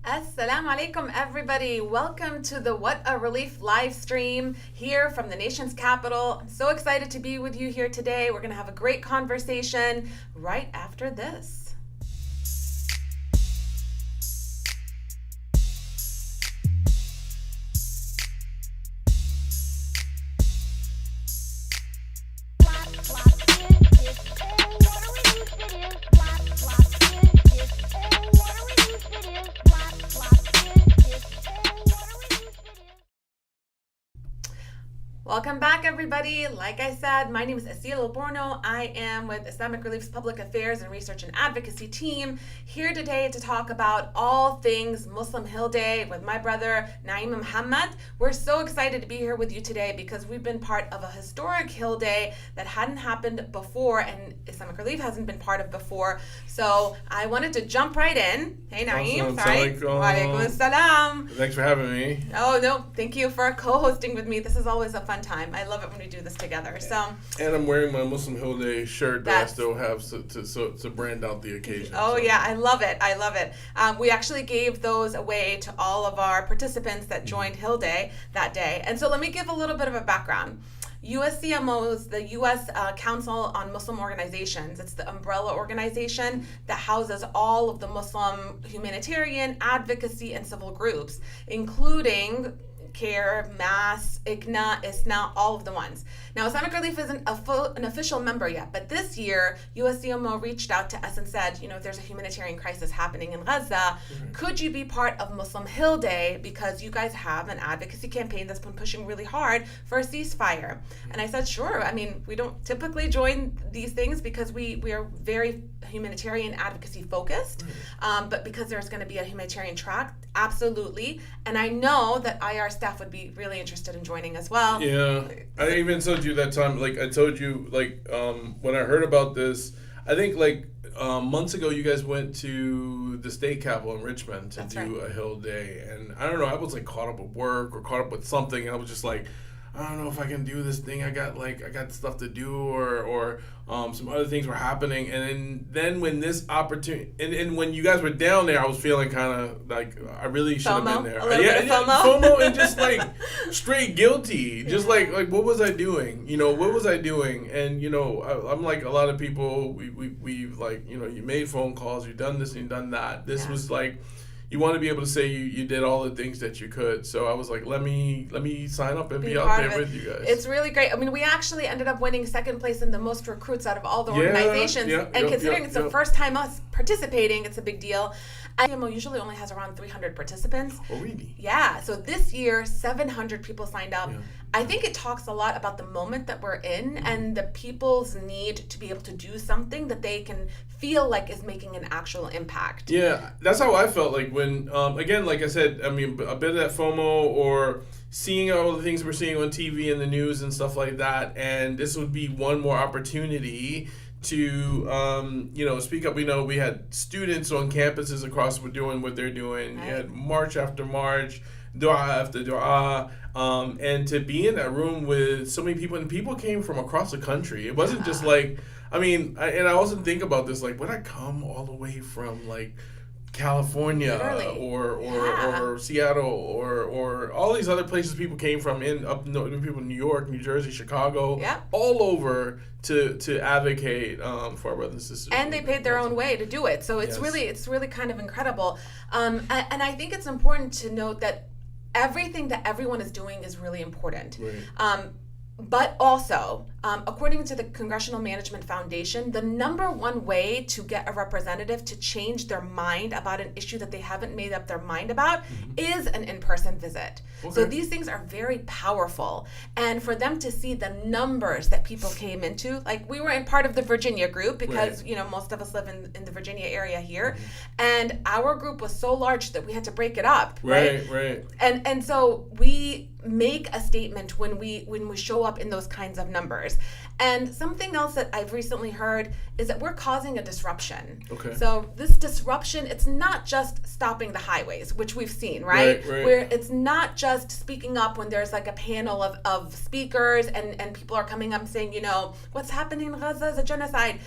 Assalamu alaikum, everybody. Welcome to the What a Relief live stream here from the nation's capital. I'm so excited to be with you here today. We're going to have a great conversation right after this. Welcome back, everybody. Like I said, my name is Asil Alborno. I am with Islamic Relief's Public Affairs and Research and Advocacy team, here today to talk about all things Muslim Hill Day with my brother, Naeem Muhammad. We're so excited to be here with you today because we've been part of a historic Hill Day that hadn't happened before and Islamic Relief hasn't been part of before. So I wanted to jump right in. Hey, Naeem. Sorry. Walaikum assalam. Thanks for having me. Oh, no. Thank you for co-hosting with me. This is always a fun time. I love it when we do this together. And I'm wearing my Muslim Hill Day shirt that I still have to brand out the occasion. Oh, yeah. I love it. I love it. We actually gave those away to all of our participants that joined Hill Day that day. And so let me give a little bit of a background. USCMOs, the U.S. Council on Muslim Organizations, it's the umbrella organization that houses all of the Muslim humanitarian, advocacy, and civil groups, including CARE, MAS, ICNA, ISNA, all of the ones. Now, Islamic Relief isn't an official member yet, but this year, USCMO reached out to us and said, there's a humanitarian crisis happening in Gaza. Mm-hmm. Could you be part of Muslim Hill Day because you guys have an advocacy campaign that's been pushing really hard for a ceasefire? Mm-hmm. And I said, sure. I mean, we don't typically join these things because we are very humanitarian advocacy focused, but because there's going to be a humanitarian track, absolutely. And I know that IR staff would be really interested in joining as well. Yeah, I even told you that time, I told you, when I heard about this, I think months ago you guys went to the state capitol in Richmond to do a Hill Day. And I don't know, I was caught up with work or caught up with something, and I was just I don't know if I can do this thing. I got stuff to do, or some other things were happening. And then when this opportunity, and when you guys were down there, I was feeling kind of I really should have been there. A little bit of FOMO? FOMO and just straight guilty. Just like what was I doing? What was I doing? And I'm like a lot of people. We've you made phone calls. You've done this and you've done that. This was you want to be able to say you did all the things that you could. So I was like, let me sign up and be out there with you guys. It's really great. I mean, we actually ended up winning second place in the most recruits out of all the organizations. Considering it's the first time us participating, it's a big deal. IMO usually only has around 300 participants. Oh, really? Yeah. So this year, 700 people signed up. Yeah. I think it talks a lot about the moment that we're in and the people's need to be able to do something that they can feel like is making an actual impact. Yeah, that's how I felt when, again, like I said, I mean, a bit of that FOMO or seeing all the things we're seeing on TV and the news and stuff like that. And this would be one more opportunity to speak up. We know we had students on campuses across doing what they're doing. Right. You had march after march, dua after dua, and to be in that room with so many people, and people came from across the country. It wasn't just I also think about this, would I come all the way from California or Seattle or all these other places people came from people in New York, New Jersey, Chicago, all over to advocate for our brothers and sisters. And they paid their own way to do it. So it's really kind of incredible. And I think it's important to note that everything that everyone is doing is really important. Right. But also, according to the Congressional Management Foundation, the number one way to get a representative to change their mind about an issue that they haven't made up their mind about is an in-person visit. Okay. So these things are very powerful. And for them to see the numbers that people came into, we were in part of the Virginia group because, most of us live in the Virginia area here. And our group was so large that we had to break it up. Right. And so we make a statement when we show up in those kinds of numbers. And something else that I've recently heard is that we're causing a disruption. Okay. So this disruption, it's not just stopping the highways, which we've seen, right? Where it's not just speaking up when there's a panel of speakers and people are coming up saying, what's happening in Gaza is a genocide.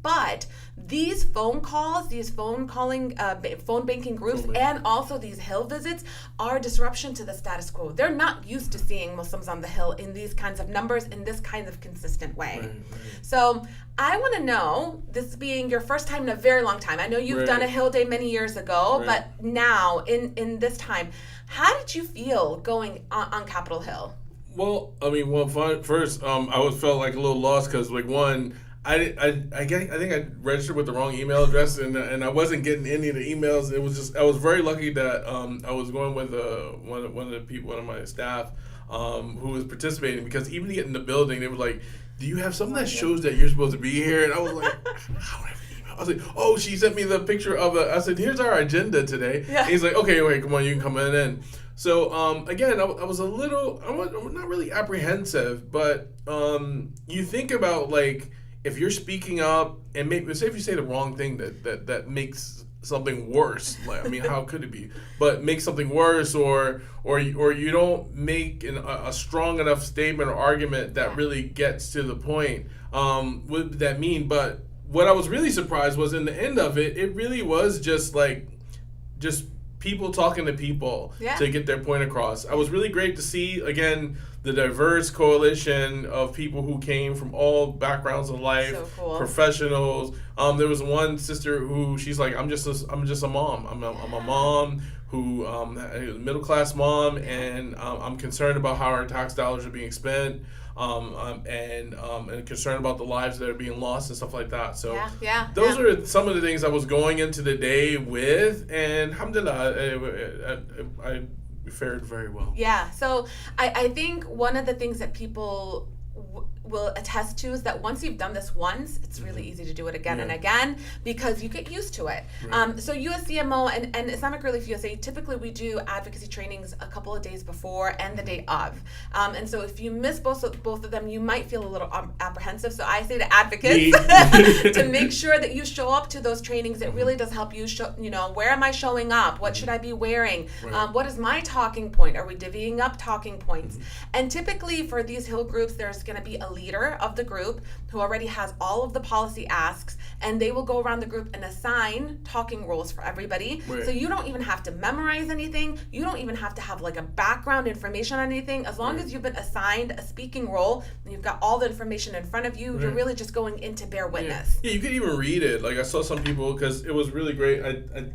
But these phone calls, these phone banking groups, and also these Hill visits are disruption to the status quo. They're not used to seeing Muslims on the Hill in these kinds of numbers, in this kind of consistent way. Right. So I want to know, this being your first time in a very long time, I know you've done a Hill Day many years ago, but now in this time, how did you feel going on Capitol Hill? Well, I mean, first, I felt like a little lost because, like, one, I think I registered with the wrong email address and I wasn't getting any of the emails. It was just, I was very lucky that I was going with one of my staff who was participating, because even to get in the building, they were like, "Do you have something that shows that you're supposed to be here?" And I was like, "I don't have an email." I was like, "Oh, she sent me the picture of I said, "Here's our agenda today." Yeah. And he's like, "Okay, wait, come on, you can come in." So again, I was not really apprehensive, but you think about, like, if you're speaking up and maybe say if you say the wrong thing that makes something worse, like, I mean, how could it be? But make something worse, or you don't make a strong enough statement or argument that really gets to the point. What would that mean? But what I was really surprised was in the end of it, it really was just people talking to people to get their point across. I was really great to see, again, the diverse coalition of people who came from all backgrounds of life, so cool. Professionals. There was one sister who, she's like, I'm just a mom. I'm a mom who a middle class mom, and I'm concerned about how our tax dollars are being spent. And concerned about the lives that are being lost and stuff like that. So those are some of the things I was going into the day with, and alhamdulillah, I fared very well. Yeah, so I think one of the things that people will attest to is that once you've done this once, it's really easy to do it again and again, because you get used to it. Right. So USCMO and Islamic Relief USA, typically we do advocacy trainings a couple of days before and the day of. And so if you miss both of them, you might feel a little apprehensive. So I say to advocates to make sure that you show up to those trainings. It really does help you show, where am I showing up? What should I be wearing? Right. What is my talking point? Are we divvying up talking points? And typically for these Hill groups, there's going to be a leader of the group who already has all of the policy asks, and they will go around the group and assign talking roles for everybody. Right. So you don't even have to memorize anything. You don't even have to have like a background information on anything. As long as you've been assigned a speaking role and you've got all the information in front of you, you're really just going in to bear witness. Yeah, you could even read it. Like I saw some people, because it was really great. I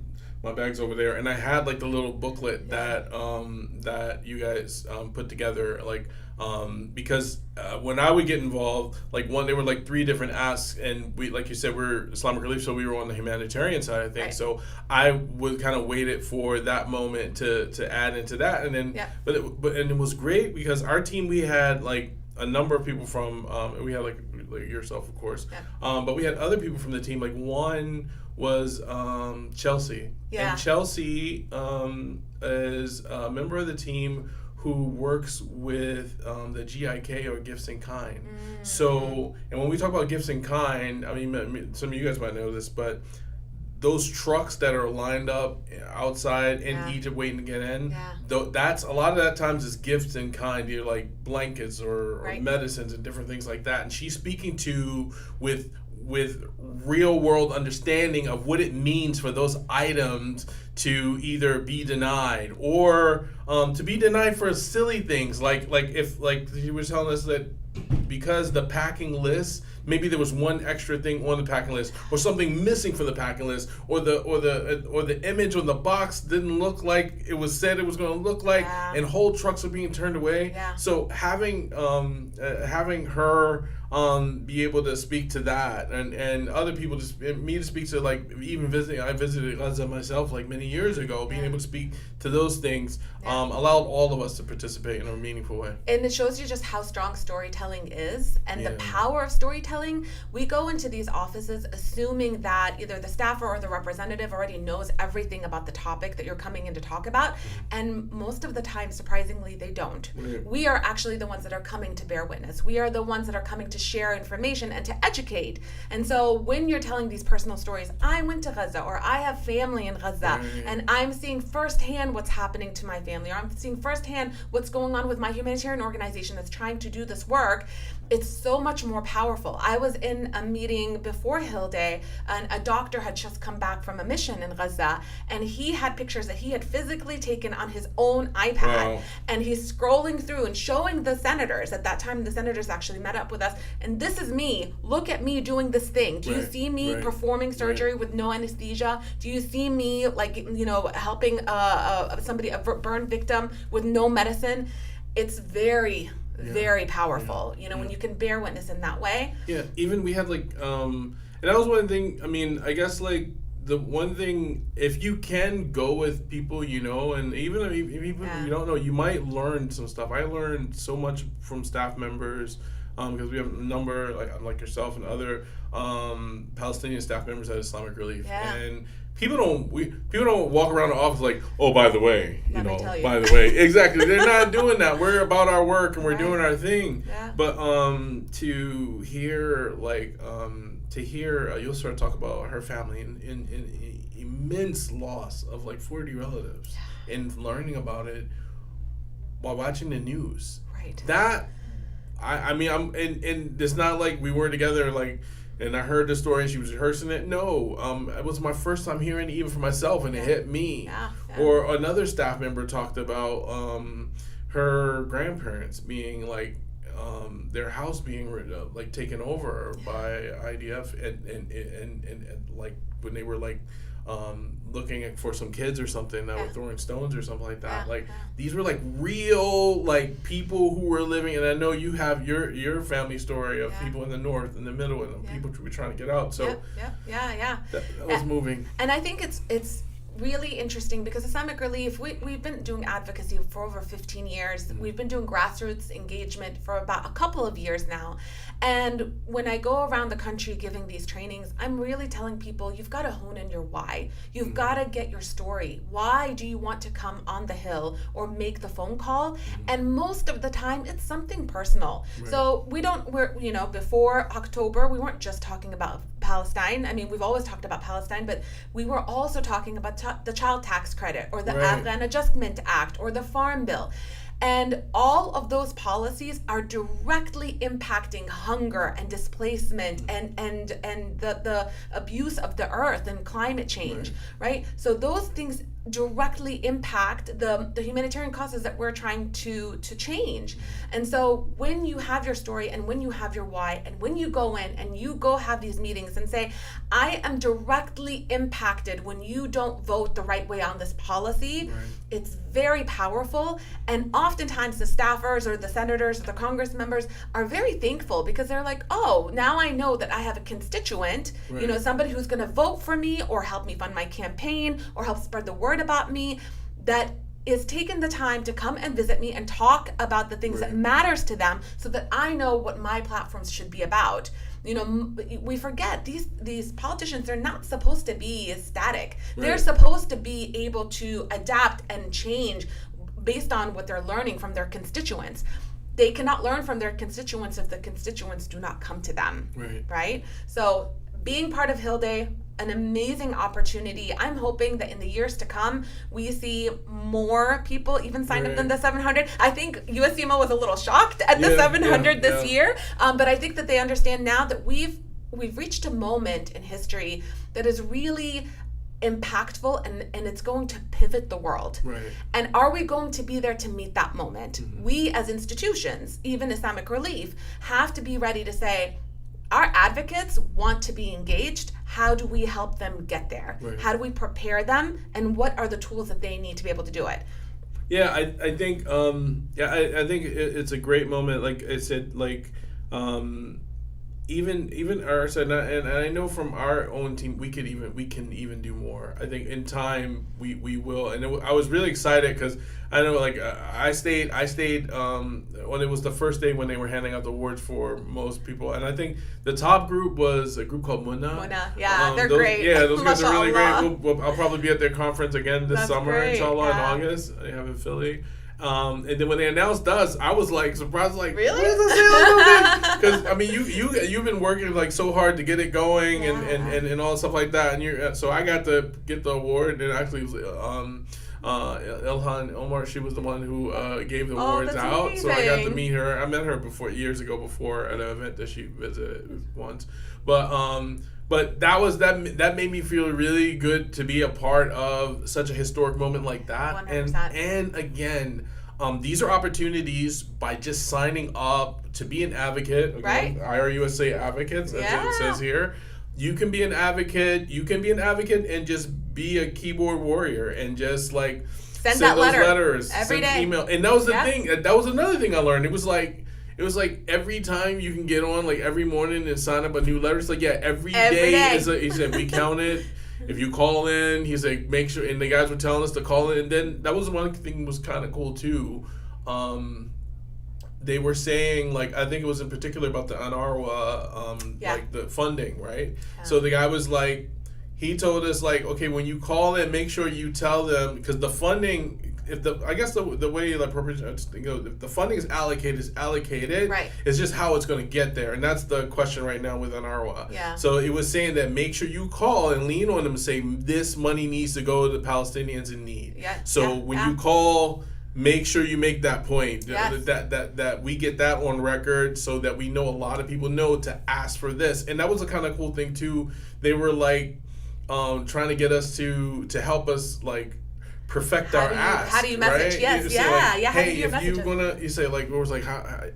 my bag's over there, and I had like the little booklet that you guys put together, like because when I would get involved, like there were like 3 different asks, and we, like you said, we're Islamic Relief, so we were on the humanitarian side of things. Right. So I would kind of wait it for that moment to add into that, and then but it was great because our team, we had like a number of people from we had like yourself, of course, but we had other people from the team. Like one was Chelsea, and Chelsea is a member of the team who works with the GIK, or Gifts in Kind. So, and when we talk about Gifts in Kind, I mean, some of you guys might know this, but those trucks that are lined up outside in Egypt waiting to get in, that's a lot of that times is gifts in kind, either like blankets or medicines and different things like that. And she's speaking to with real world understanding of what it means for those items to either be denied or to be denied for silly things like if she was telling us that because the packing list, maybe there was one extra thing on the packing list, or something missing from the packing list, or the image on the box didn't look like it was said it was going to look like, and whole trucks are being turned away. So having her be able to speak to that, and other people me to speak to, like even I visited Gaza myself like many years ago, being able to speak to those things allowed all of us to participate in a meaningful way. And it shows you just how strong storytelling is, and the power of storytelling. We go into these offices assuming that either the staffer or the representative already knows everything about the topic that you're coming in to talk about, and most of the time, surprisingly, they don't. We are actually the ones that are coming to bear witness. We are the ones that are coming to share information and to educate. And so when you're telling these personal stories, I went to Gaza, or I have family in Gaza, and I'm seeing firsthand what's happening to my family, or I'm seeing firsthand what's going on with my humanitarian organization that's trying to do this work, it's so much more powerful. I was in a meeting before Hill Day, and a doctor had just come back from a mission in Gaza, and he had pictures that he had physically taken on his own iPad. Wow. And he's scrolling through and showing the senators. At that time, the senators actually met up with us. And this is me. Look at me doing this thing. Do you see me performing surgery with no anesthesia? Do you see me, like, helping somebody, a burn victim with no medicine? It's very powerful, when you can bear witness in that way. Yeah, even we had and that was one thing, I guess the one thing, if you can go with people and even if you don't know, you might learn some stuff. I learned so much from staff members because we have a number, like yourself and other Palestinian staff members at Islamic Relief. Yeah. And people don't walk around the office like, oh, by the way, by the way, exactly. They're not doing that. We're about our work and we're doing our thing. Yeah. But to hear Yusra talk about her family in immense loss of 40 relatives and learning about it while watching the news. Right. That and it's not like we were together and I heard the story and she was rehearsing it. No, it was my first time hearing it even for myself, and it hit me. Yeah. Or another staff member talked about her grandparents being their house being taken over by IDF and when they were looking for some kids or something that were throwing stones or something like that. These were real people who were living, and I know you have your family story of people in the north, in the middle, and people were trying to get out. So that was moving. And I think it's really interesting because Islamic Relief, we've been doing advocacy for over 15 years. Mm-hmm. We've been doing grassroots engagement for about a couple of years now. And when I go around the country giving these trainings, I'm really telling people, you've got to hone in your why. You've got to get your story. Why do you want to come on the Hill or make the phone call? Mm-hmm. And most of the time, it's something personal. Right. So before October, we weren't just talking about Palestine. We've always talked about Palestine, but we were also talking about the child tax credit or the Afghan Adjustment Act or the Farm Bill. And all of those policies are directly impacting hunger and displacement and the abuse of the earth and climate change, right? So those things directly impact the humanitarian causes that we're trying to change. And so when you have your story and when you have your why and when you go in and you go have these meetings and say, I am directly impacted when you don't vote the right way on this policy, it's very powerful. And oftentimes the staffers or the senators or the Congress members are very thankful because they're like, oh, now I know that I have a constituent, somebody who's going to vote for me or help me fund my campaign or help spread the word about me, that is taking the time to come and visit me and talk about the things that matters to them so that I know what my platforms should be about. We forget these politicians are not supposed to be static. They're supposed to be able to adapt and change based on what they're learning from their constituents. They cannot learn from their constituents if the constituents do not come to them. Right? So being part of Hill Day, an amazing opportunity. I'm hoping that in the years to come, we see more people even sign up than the 700. I think USCMO was a little shocked at the 700 this year, but I think that they understand now that we've reached a moment in history that is really impactful and it's going to pivot the world. And are we going to be there to meet that moment? We as institutions, even Islamic Relief, have to be ready to say, our advocates want to be engaged. How do we help them get there? How do we prepare them? And what are the tools that they need to be able to do it? Yeah, I think I think it's a great moment. Like I said, even our side, and I know from our own team, we can even do more. I think in time we will. And I was really excited because I know I stayed when it was the first day when they were handing out the awards for most people, and I think the top group was a group called Munna. They're great. Yeah, those guys are really great. I'll probably be at their conference again this summer, inshallah, in August. They have in Philly. And then when they announced us, I was surprised, really? What is this? Because you've been working so hard to get it going and all stuff like that, and so I got to get the award, and actually Ilhan Omar, she was the one who gave the awards that's out. So I got to amazing. meet her. I met her years ago before at an event that she visited once. But that made me feel really good to be a part of such a historic moment like that. 100%. And again, these are opportunities by just signing up to be an advocate. Again, Right. IRUSA advocates, as it says here. You can be an advocate. You can be an advocate and just be a keyboard warrior and just like Send that those letter letters, every send day. email. And that was the thing. That was another thing I learned. It was like every time you can get on, like every morning and sign up a new letter. It's like, yeah, every day. He said, we count it. If you call in, he's like, make sure. And the guys were telling us to call in. And then that was one thing was kind of cool too. They were saying, like, I think it was in particular about the UNRWA, like the funding, right? Yeah. So the guy was like, he told us, like, okay, when you call in, make sure you tell them, because the funding, I guess the way like if the funding is allocated. Right. It's just how it's going to get there, and that's the question right now with UNRWA. Yeah. So it was saying that make sure you call and lean on them and say this money needs to go to the Palestinians in need. Yeah. So when you call, make sure you make that point. Yes. That we get that on record so that we know a lot of people know to ask for this, and that was a kind of cool thing too. They were like trying to get us to help us like perfect our ask. How do you message? Right? Yes, you how do you if message you say like, it was like,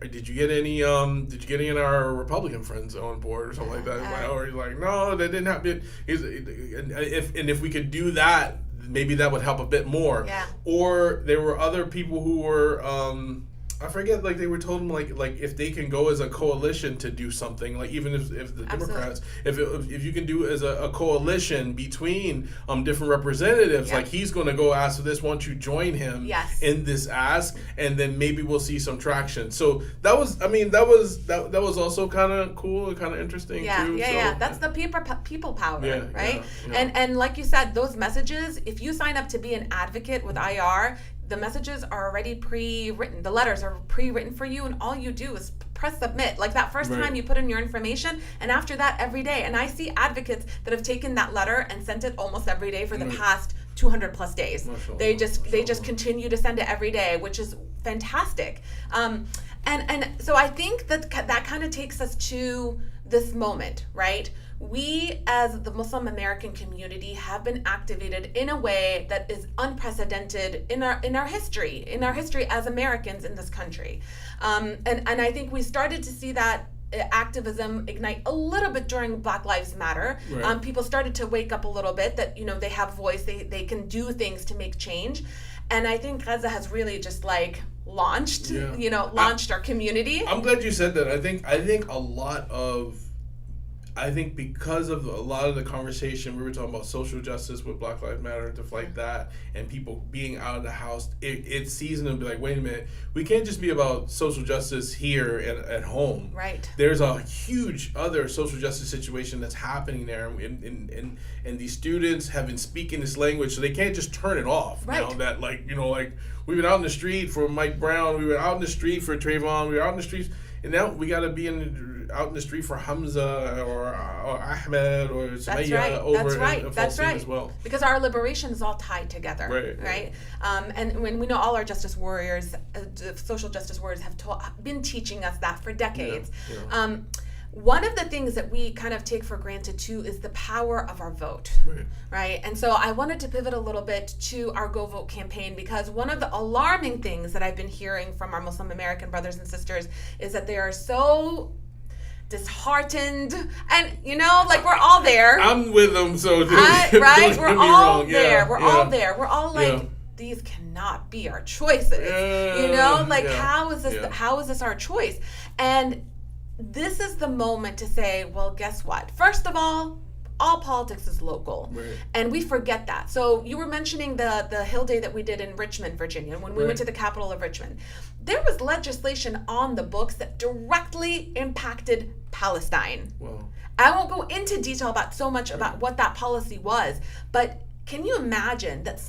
did you get any of our Republican friends on board or something like that? Or he's like, no, that didn't happen. If we could do that, maybe that would help a bit more. Yeah. Or there were other people who were I forget, like they were told them like if they can go as a coalition to do something, like even if the Democrats, if you can do as a coalition between different representatives, like he's going to go ask for this. Why don't you join him in this ask, and then maybe we'll see some traction. So that was also kind of cool and kind of interesting too. That's the people power, right? Yeah. And like you said, those messages, if you sign up to be an advocate with IR, the messages are already pre-written. The letters are pre-written for you, and all you do is press submit. Like that first time you put in your information, and after that every day. And I see advocates that have taken that letter and sent it almost every day for the past 200 plus days. They just continue to send it every day, which is fantastic. And so I think that kind of takes us to this moment, right? We, as the Muslim American community, have been activated in a way that is unprecedented in our history as Americans in this country. And I think we started to see that activism ignite a little bit during Black Lives Matter. Right. People started to wake up a little bit that, they have voice, they can do things to make change. And I think Gaza has really just like launched our community. I'm glad you said that. I think because of a lot of the conversation we were talking about social justice with Black Lives Matter and stuff like that, and people being out of the house, it's season to be like, wait a minute, we can't just be about social justice here at home. Right. There's a huge other social justice situation that's happening there, and these students have been speaking this language, so they can't just turn it off. Right. Now that we've been out in the street for Mike Brown, we were out in the street for Trayvon, we were out in the streets, and now we got to be out in the street for Hamza or Ahmed or Sumaya over in Palestine as well. Because our liberation is all tied together, right? And when we know all our justice warriors, social justice warriors have been teaching us that for decades. Yeah. One of the things that we kind of take for granted too is the power of our vote, right? And so I wanted to pivot a little bit to our Go Vote campaign, because one of the alarming things that I've been hearing from our Muslim American brothers and sisters is that they are so disheartened, and we're all there. I'm with them, so right? We're all there. Yeah, we're all there. We're all like, these cannot be our choices. How is this? How is this our choice? And this is the moment to say, well, guess what? First of all politics is local, and we forget that. So you were mentioning the Hill Day that we did in Richmond, Virginia, when we went to the capital of Richmond. There was legislation on the books that directly impacted Palestine. Wow. I won't go into detail about what that policy was, but can you imagine that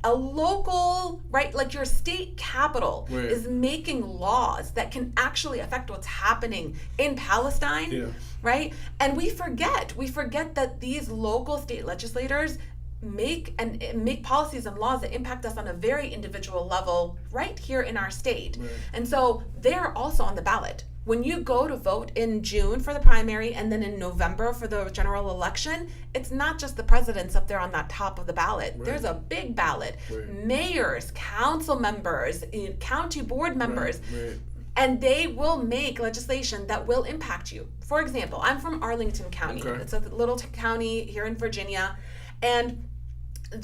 a local, like your state capital is making laws that can actually affect what's happening in Palestine, right? And we forget that these local state legislators make policies and laws that impact us on a very individual level right here in our state. Right. And so they're also on the ballot. When you go to vote in June for the primary and then in November for the general election, it's not just the presidents up there on that top of the ballot. Right. There's a big ballot. Right. Mayors, council members, county board members. Right. And they will make legislation that will impact you. For example, I'm from Arlington County. Okay. It's a little county here in Virginia. And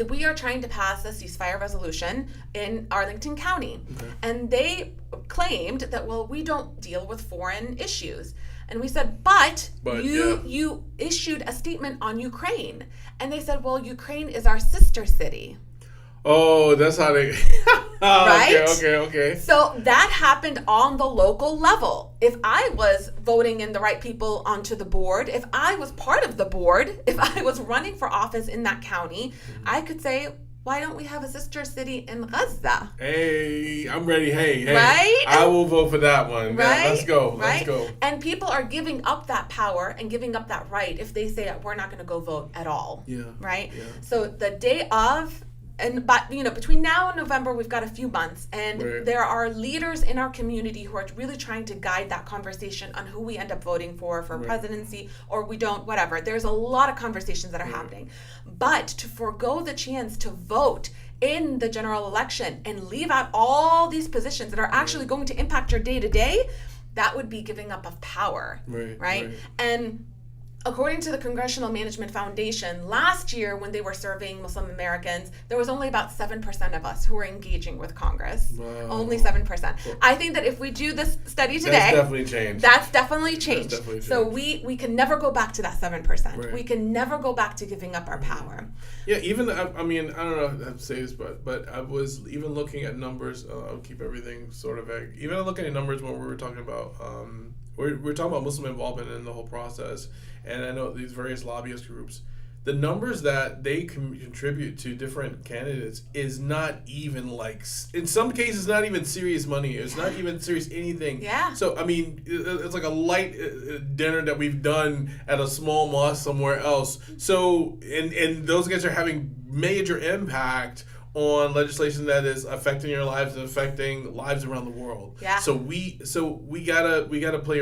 we are trying to pass a ceasefire resolution in Arlington County. Okay. And they claimed that, well, we don't deal with foreign issues. And we said, but you issued a statement on Ukraine. And they said, well, Ukraine is our sister city. Oh, that's how they... Right? Okay. So that happened on the local level. If I was voting in the right people onto the board, if I was part of the board, if I was running for office in that county, I could say, why don't we have a sister city in Gaza? Hey, I'm ready. Hey. Right? I will vote for that one. Right? Yeah, let's go. Right? Let's go. And people are giving up that power and giving up that right if they say, we're not going to go vote at all. Yeah. Right? Yeah. So the day of... But between now and November, we've got a few months, and Right. there are leaders in our community who are really trying to guide that conversation on who we end up voting for Right. presidency, or we don't, whatever. There's a lot of conversations that are Right. happening. But to forego the chance to vote in the general election and leave out all these positions that are actually going to impact your day to day, that would be giving up of power. Right? And according to the Congressional Management Foundation, last year when they were surveying Muslim Americans, there was only about 7% of us who were engaging with Congress. Wow. Only 7%. I think that if we do this study today, That's definitely changed. That's definitely changed. That's definitely So changed. we can never go back to that 7%. Right. We can never go back to giving up our power. Yeah, even I mean, I don't know how to say this, but I was even looking at numbers. I'll keep everything sort of vague. Even looking at numbers when we were talking about we're talking about Muslim involvement in the whole process, and I know these various lobbyist groups. The numbers that they contribute to different candidates is not even like, in some cases, not even serious money. It's not even serious anything. Yeah. So, I mean, it's like a light dinner that we've done at a small mosque somewhere else. So, and those guys are having major impact on legislation that is affecting your lives and affecting lives around the world. Yeah. So we gotta play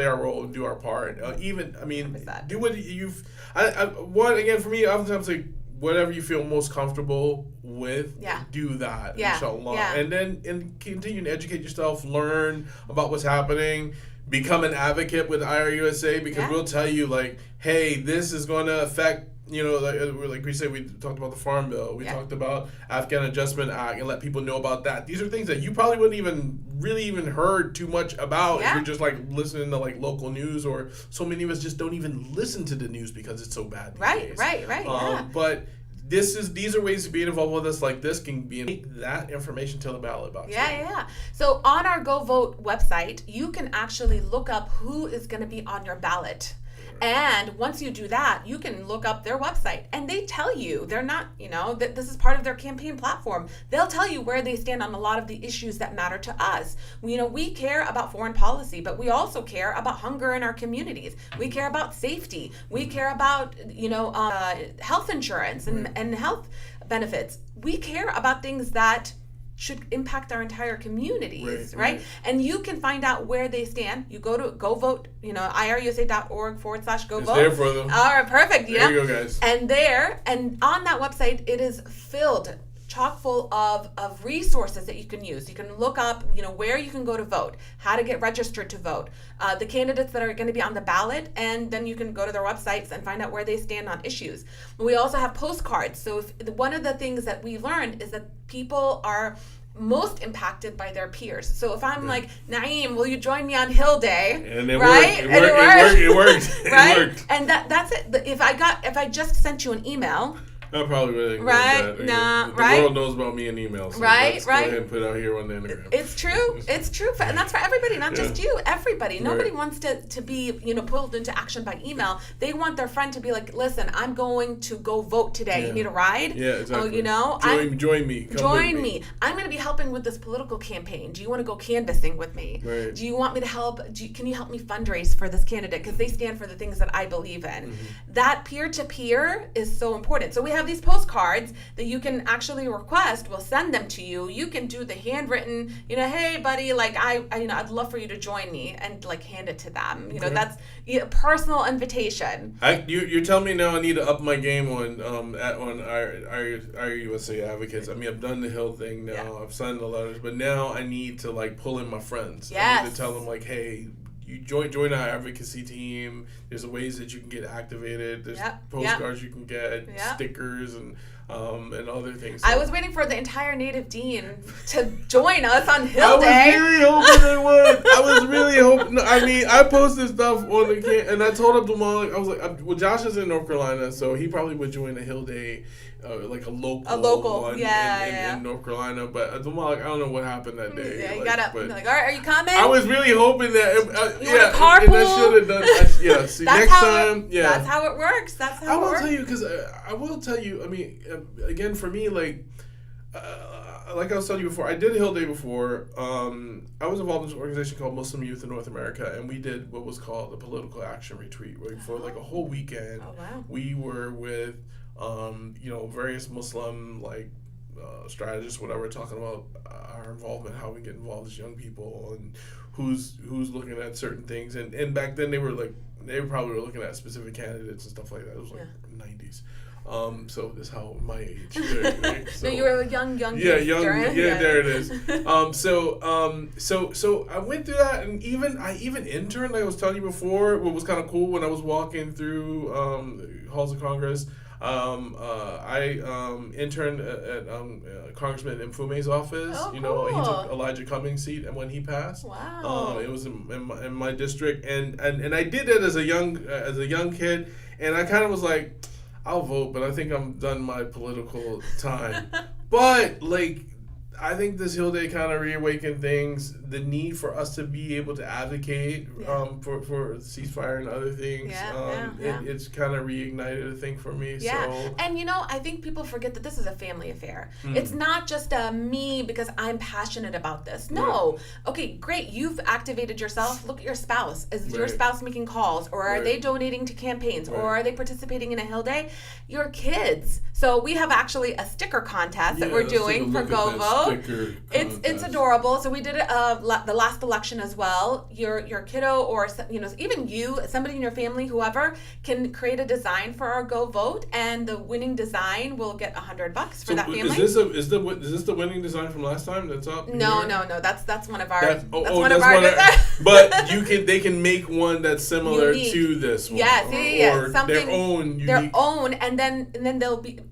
our role and do our part. Even, I mean, 100%. do what you've. One again for me, oftentimes like whatever you feel most comfortable with. Yeah. Do that. Yeah. Inshallah. Yeah. And then continue to educate yourself, learn about what's happening. Become an advocate with IRUSA because we'll tell you like, hey, this is going to affect. Like we said, we talked about the Farm Bill. We talked about Afghan Adjustment Act and let people know about that. These are things that you probably wouldn't even heard too much about if you're just like listening to like local news, or so many of us just don't even listen to the news because it's so bad these days. Right. But these are ways to be involved with us. Like this can make that information to the ballot box. Yeah. So on our Go Vote website, you can actually look up who is going to be on your ballot. And once you do that, you can look up their website, and they tell you, they're not, that this is part of their campaign platform. They'll tell you where they stand on a lot of the issues that matter to us. We care about foreign policy, but we also care about hunger in our communities. We care about safety. We care about, health insurance and health benefits. We care about things that should impact our entire communities, right? And you can find out where they stand. You go to Go Vote, irusa.org/go vote. It's there for them. All right, perfect. There you go, guys. And on that website, it is filled chock full of resources that you can use. You can look up, where you can go to vote, how to get registered to vote, the candidates that are going to be on the ballot, and then you can go to their websites and find out where they stand on issues. We also have postcards. So one of the things that we learned is that people are most impacted by their peers. So if I'm like, Naeem, will you join me on Hill Day? And it right? worked. It worked. Right? It worked. And that's it. If I just sent you an email, I probably wouldn't. Right? That. Nah, the right? world knows about me in emails. So Right? let's Right? Go ahead and put it out here on the Instagram. It's true. It's true. And that's for everybody, not just you. Everybody. Nobody wants to be, pulled into action by email. They want their friend to be like, listen, I'm going to go vote today. Yeah. You need a ride? Yeah, exactly. Join me. Come join with me. I'm going to be helping with this political campaign. Do you want to go canvassing with me? Right. Do you want me to help? Can you help me fundraise for this candidate? Because they stand for the things that I believe in. Mm-hmm. That peer-to-peer is so important. So we have have these postcards that you can actually request. We'll send them to you. You can do the handwritten, hey buddy, like I'd love for you to join me, and like hand it to them. That's a personal invitation. You're telling me now I need to up my game on our USA advocates. I mean, I've done the Hill thing now. Yeah. I've signed the letters, but now I need to like pull in my friends. Yes. I need to tell them like, hey, you join our advocacy team. There's ways that you can get activated. There's postcards you can get, stickers, and other things. So I was waiting for the entire Native Dean to join us on Hill Day. I was really hoping they would. I was really hoping. I mean, I posted stuff on the camp, and I told Abdul Malik, I was like, well, Josh is in North Carolina, so he probably would join a Hill Day. Like a local one in North Carolina, but Abdul Malik, I don't know what happened that day. Yeah, you gotta be like, all right, are you coming? I was really hoping that. You want to carpool? And I should have done. See, next time. That's how it works. That's how it works. I will tell you. I mean, again, for me, like I was telling you before, I did Hill Day before. I was involved in this organization called Muslim Youth in North America, and we did what was called a political action retreat, where for like a whole weekend, we were with various Muslim strategists, whatever, talking about our involvement, how we get involved as young people, and who's looking at certain things. And back then they probably were looking at specific candidates and stuff like that. It was like 90s. So that's how my age. Right? So, no, you were a young. Yeah, young. Yeah, there it is. So I went through that, and I even interned. Like I was telling you before, what was kind of cool when I was walking through halls of Congress. I interned at Congressman Mfume's office. Oh, he cool. took Elijah Cummings' seat, and when he passed, wow, it was in my district, and I did that as a young kid, and I kind of was like, I'll vote, but I think I'm done my political time. But I think this Hill Day kind of reawakened things, the need for us to be able to advocate for ceasefire and other things. It's kind of reignited a thing for me. Yeah, so. And I think people forget that this is a family affair. It's not just me because I'm passionate about this. No. Okay, great. You've activated yourself. Look at your spouse. Is your spouse making calls, or are they donating to campaigns, or are they participating in a Hill Day? Your kids. So we have actually a sticker contest that we're doing for GoVote. It's adorable. So we did it the last election as well. Your kiddo, or even you, somebody in your family, whoever, can create a design for our Go Vote, and the winning design will get $100 for that family. Is this the winning design from last time that's up? No. That's one of our. That's one of our designs. But they can make one that's similar to this one. Yes, or something their own unique. Their own, and then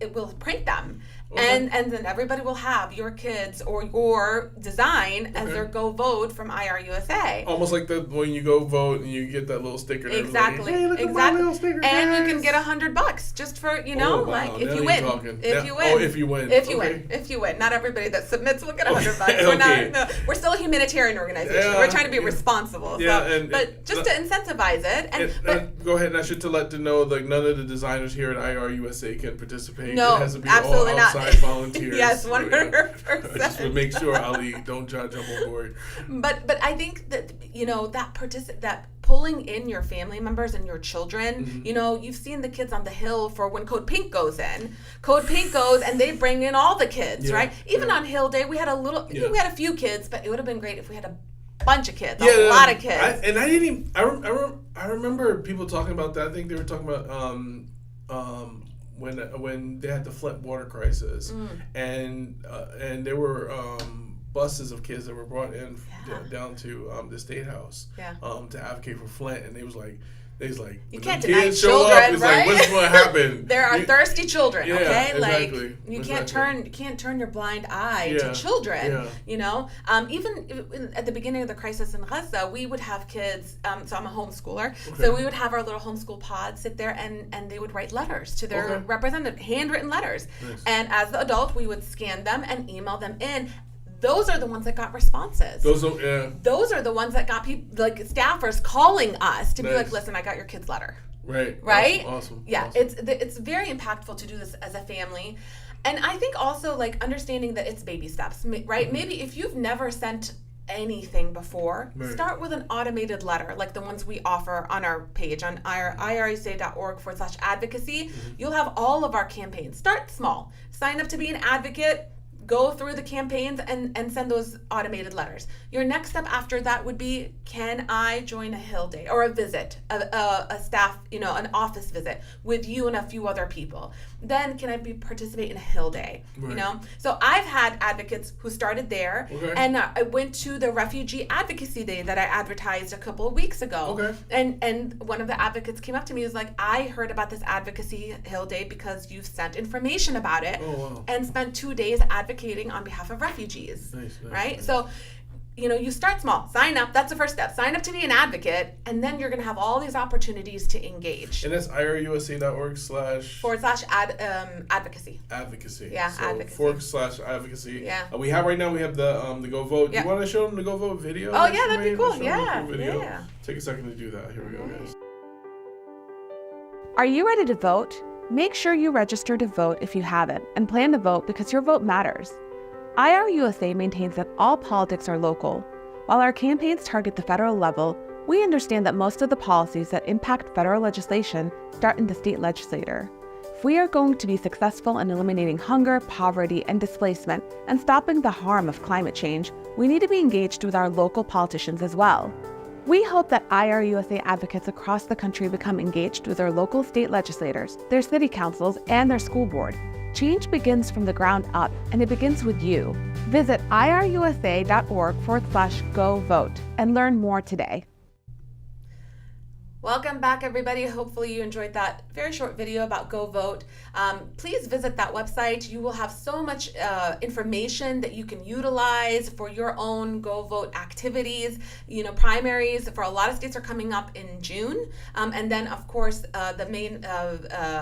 it will print them. Okay. And then everybody will have your kids or your design as their Go Vote from IRUSA. Almost like when you go vote and you get that little sticker. Exactly. Hey, look at my little sticker, and guys. you can get $100 just for if you win. Not everybody that submits will get $100. We're still a humanitarian organization. We're trying to be responsible. But just to incentivize it. Go ahead, and I should let them know none of the designers here at IRUSA can participate. No, it has to be absolutely all not. Volunteers. Yes, 100%. Just to make sure Ali don't jump on board. But I think that that pulling in your family members and your children. You've seen the kids on the Hill for when Code Pink goes in. Code Pink goes and they bring in all the kids, right? Even on Hill Day, we had we had a few kids, but it would have been great if we had a bunch of kids, a lot of kids. I remember people talking about that. I think they were talking about when they had the Flint water crisis, and there were buses of kids that were brought in down to the State House to advocate for Flint, and they was like, you can't deny children, right? Like, what's going to happen? There are thirsty children, okay? Exactly. You can't turn your blind eye to children. Even at the beginning of the crisis in Gaza, we would have kids. So I'm a homeschooler, so we would have our little homeschool pod sit there, and they would write letters to their representative, handwritten letters. Nice. And as the adult, we would scan them and email them in. Those are the ones that got responses. Those are the ones that got people, staffers calling us to be like, listen, I got your kid's letter. Right? Awesome. Yeah, awesome. It's very impactful to do this as a family. And I think also, understanding that it's baby steps, right? Mm-hmm. Maybe if you've never sent anything before, Right. start with an automated letter like the ones we offer on our page on irusa.org/advocacy. You'll have all of our campaigns. Start small. Sign up to be an advocate. Go through the campaigns and send those automated letters. Your next step after that would be, can I join a Hill Day or a visit, a staff, an office visit with you and a few other people? Then can I participate in a Hill Day? Right. So I've had advocates who started there, Okay. and I went to the Refugee Advocacy Day that I advertised a couple of weeks ago. Okay. And one of the advocates came up to me and was like, I heard about this Advocacy Hill Day because you sent information about it. Oh, wow. And spent 2 days advocating on behalf of refugees. Nice, right? nice. So, you start small. Sign up. That's the first step. Sign up to be an advocate, and then you're going to have all these opportunities to engage. And that's irusa.org/ /advocacy. advocacy. Yeah, so advocacy. /advocacy. Yeah. We have right now. We have the Go Vote. Yeah. You want to show them the Go Vote video? Oh, that yeah, you that'd be made? cool. Let's show them the Yeah, cool video. yeah. Take a second to do that. Here we go, guys. Are you ready to vote? Make sure you register to vote if you haven't, and plan to vote because your vote matters. IRUSA maintains that all politics are local. While our campaigns target the federal level, we understand that most of the policies that impact federal legislation start in the state legislature. If we are going to be successful in eliminating hunger, poverty, and displacement, and stopping the harm of climate change, we need to be engaged with our local politicians as well. We hope that IRUSA advocates across the country become engaged with their local state legislators, their city councils, and their school board. Change begins from the ground up, and it begins with you. Visit irusa.org/go vote and learn more today. Welcome back, everybody. Hopefully you enjoyed that very short video about Go Vote. Please visit that website. You will have so much information that you can utilize for your own Go Vote activities. Primaries for a lot of states are coming up in June. And then, of course, the main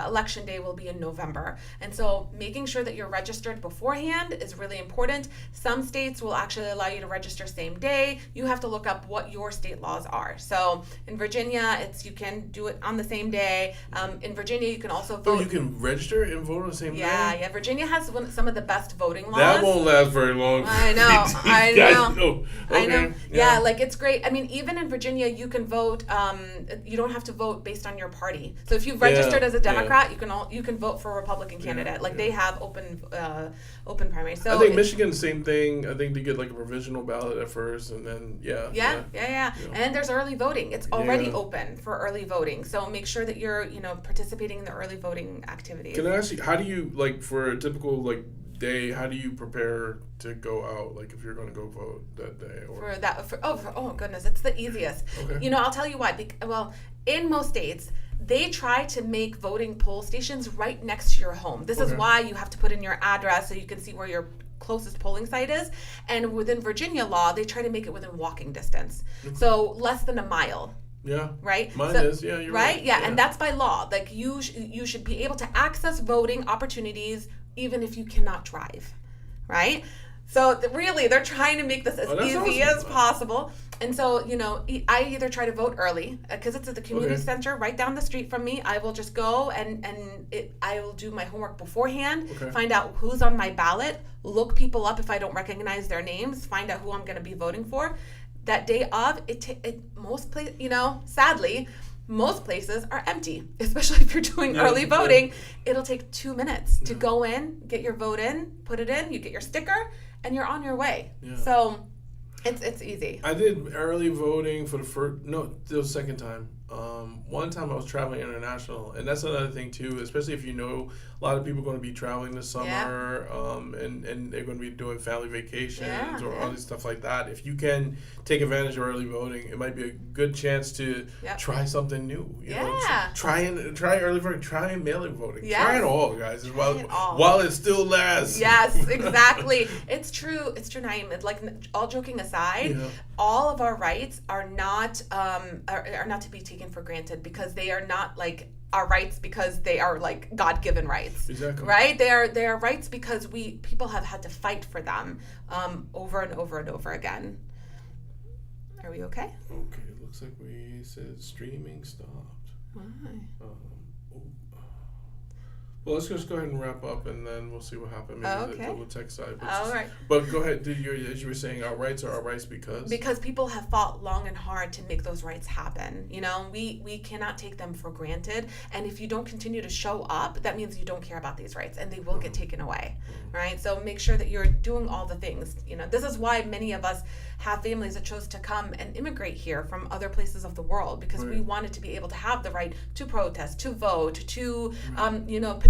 election day will be in November. And so making sure that you're registered beforehand is really important. Some states will actually allow you to register same day. You have to look up what your state laws are. So in Virginia, you can do it on the same day. In Virginia, you can also vote. Oh, you can register and vote on the same day? Yeah. Virginia has some of the best voting laws. That won't last very long. I know. I know. Okay. I know. Yeah, it's great. I mean, even in Virginia, you can vote. You don't have to vote based on your party. So if you've registered as a Democrat, you can vote for a Republican candidate. They have open primaries. So I think Michigan, same thing. I think they get like a provisional ballot at first, and then Yeah. And then there's early voting. It's already open for early voting. So make sure that you're, participating in the early voting activities. Can I ask you, how do you, for a typical, day, how do you prepare to go out, if you're going to go vote that day? Or Oh goodness, it's the easiest. Okay. I'll tell you why. In most states, they try to make voting poll stations right next to your home. This is why you have to put in your address so you can see where your closest polling site is. And within Virginia law, they try to make it within walking distance. So less than a mile. Yeah. Right? Mine is. Yeah, you're right. Yeah, and that's by law. You should be able to access voting opportunities even if you cannot drive. Right? So really, they're trying to make this as easy as possible. And so, I either try to vote early because it's at the community center right down the street from me. I will just go and I will do my homework beforehand, find out who's on my ballot, look people up if I don't recognize their names, find out who I'm going to be voting for. That day of, sadly, most places are empty, especially if you're doing early voting. It'll take 2 minutes to go in, get your vote in, put it in, you get your sticker, and you're on your way. Yeah. So it's easy. I did early voting for the second time. One time I was traveling international, and that's another thing too, especially if a lot of people are going to be traveling this summer, and they're going to be doing family vacations or all this stuff like that. If you can take advantage of early voting, it might be a good chance to try something new. Try early voting, try mail-in voting. Yes. Try it all, guys, while it still lasts. Yes, exactly. It's true. It's true, Naeem. All joking aside, all of our rights are not to be taken for granted because they are not our rights because they are God-given rights. Exactly. Right? They are rights because people have had to fight for them over and over and over again. Are we okay? Okay, it looks like we said streaming stopped. Why? Well, let's just go ahead and wrap up, and then we'll see what happens. Maybe Okay. the tech side. All right. But go ahead. As you were saying, our rights are our rights because people have fought long and hard to make those rights happen. You know, we cannot take them for granted. And if you don't continue to show up, that means you don't care about these rights, and they will get taken away, right? So make sure that you're doing all the things. You know, this is why many of us have families that chose to come and immigrate here from other places of the world, because we wanted to be able to have the right to protest, to vote, to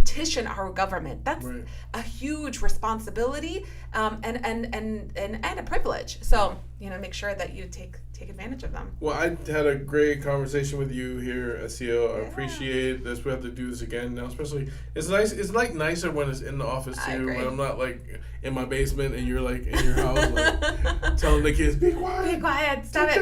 petition our government. That's a huge responsibility and a privilege. So make sure that you take advantage of them. Well, I had a great conversation with you here, SEO. I appreciate this. We have to do this again now, especially it's nice. It's like nicer when it's in the office too. When I'm not like in my basement and you're like in your house, like telling the kids, "Be quiet, be quiet, stop it."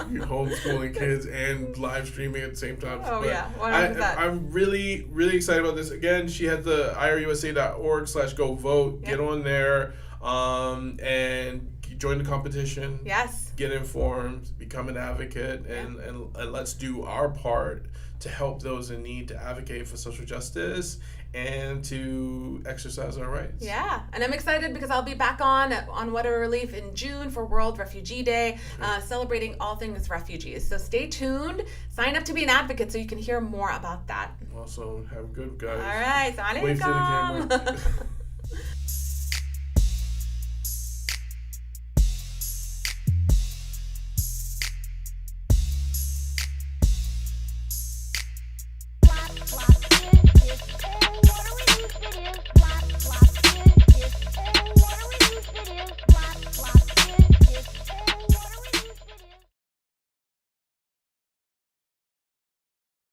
You're homeschooling kids and live streaming at the same time. Oh, but yeah, 100%. I'm really, really excited about this. Again, she had the irusa.org/go vote. Get on there and join the competition. Yes. Get informed, become an advocate, and let's do our part to help those in need, to advocate for social justice, and to exercise our rights. Yeah, and I'm excited because I'll be back on Water Relief in June for World Refugee Day, celebrating all things refugees. So stay tuned, sign up to be an advocate so you can hear more about that. Also, have a good guys. All right, Wave to the camera.